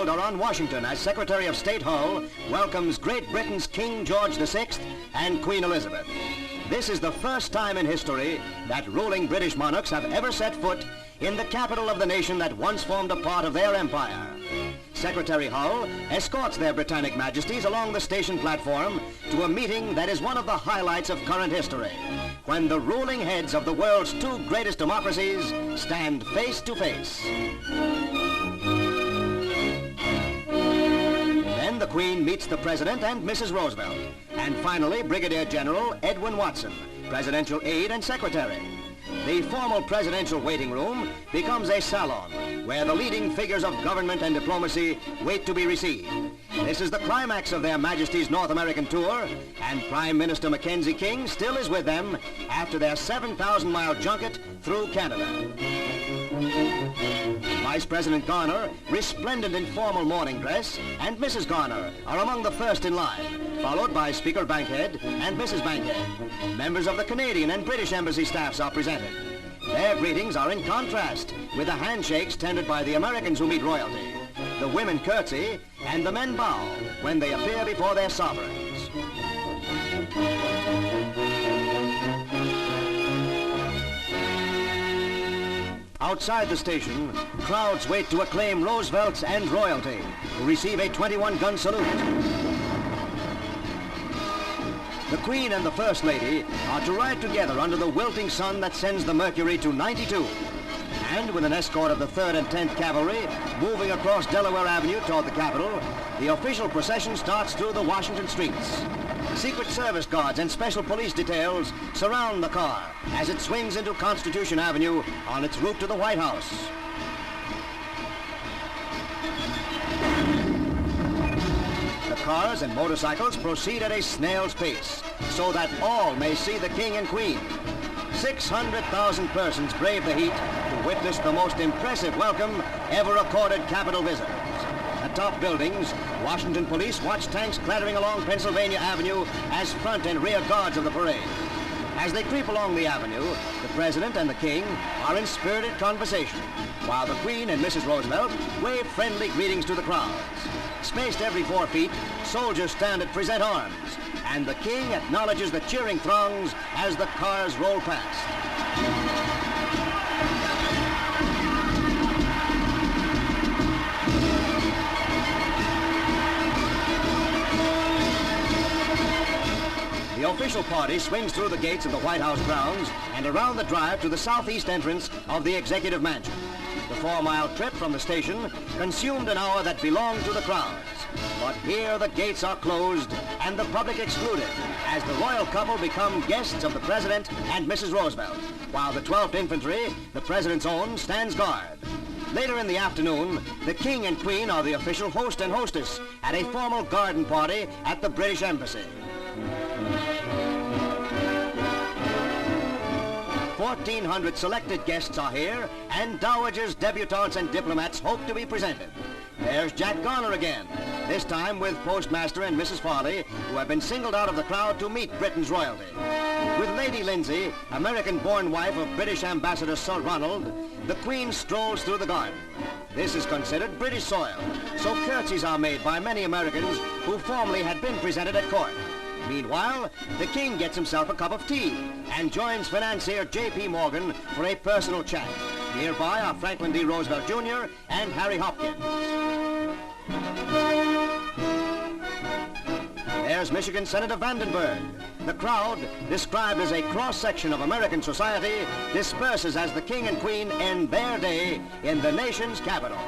Roosevelt or on Washington as Secretary of State Hull welcomes Great Britain's King George VI and Queen Elizabeth. This is the first time in history that ruling British monarchs have ever set foot in the capital of the nation that once formed a part of their empire. Secretary Hull escorts their Britannic Majesties along the station platform to a meeting that is one of the highlights of current history, when the ruling heads of the world's two greatest democracies stand face to face. Then the Queen meets the President and Mrs. Roosevelt, and finally Brigadier General Edwin Watson, Presidential Aide and Secretary. The formal presidential waiting room becomes a salon where the leading figures of government and diplomacy wait to be received. This is the climax of their Majesties' North American tour, and Prime Minister Mackenzie King still is with them after their 7,000-mile junket through Canada. Vice President Garner, resplendent in formal morning dress, and Mrs. Garner are among the first in line, followed by Speaker Bankhead and Mrs. Bankhead. Members of the Canadian and British embassy staffs are presented. Their greetings are in contrast with the handshakes tendered by the Americans who meet royalty. The women curtsy and the men bow when they appear before their sovereigns. Outside the station, crowds wait to acclaim Roosevelts and royalty, who receive a 21-gun salute. The Queen and the First Lady are to ride together under the wilting sun that sends the mercury to 92. And with an escort of the 3rd and 10th Cavalry moving across Delaware Avenue toward the Capitol, the official procession starts through the Washington streets. Secret Service guards and special police details surround the car as it swings into Constitution Avenue on its route to the White House. The cars and motorcycles proceed at a snail's pace so that all may see the King and Queen. 600,000 persons brave the heat to witness the most impressive welcome ever accorded Capitol visitors. Atop buildings, Washington police watch tanks clattering along Pennsylvania Avenue as front and rear guards of the parade. As they creep along the avenue, the President and the King are in spirited conversation, while the Queen and Mrs. Roosevelt wave friendly greetings to the crowds. Spaced every 4 feet, soldiers stand at present arms, and the King acknowledges the cheering throngs as the cars roll past. The official party swings through the gates of the White House grounds and around the drive to the southeast entrance of the Executive Mansion. The 4-mile trip from the station consumed an hour that belonged to the crowds. But here the gates are closed and the public excluded as the royal couple become guests of the President and Mrs. Roosevelt, while the 12th Infantry, the President's own, stands guard. Later in the afternoon, the King and Queen are the official host and hostess at a formal garden party at the British Embassy. 1,400 selected guests are here, and dowagers, debutantes, and diplomats hope to be presented. There's Jack Garner again, this time with Postmaster and Mrs. Farley, who have been singled out of the crowd to meet Britain's royalty. With Lady Lindsay, American-born wife of British Ambassador Sir Ronald, the Queen strolls through the garden. This is considered British soil, so curtsies are made by many Americans who formerly had been presented at court. Meanwhile, the King gets himself a cup of tea and joins financier J.P. Morgan for a personal chat. Nearby are Franklin D. Roosevelt Jr. and Harry Hopkins. There's Michigan Senator Vandenberg. The crowd, described as a cross-section of American society, disperses as the King and Queen end their day in the nation's capital.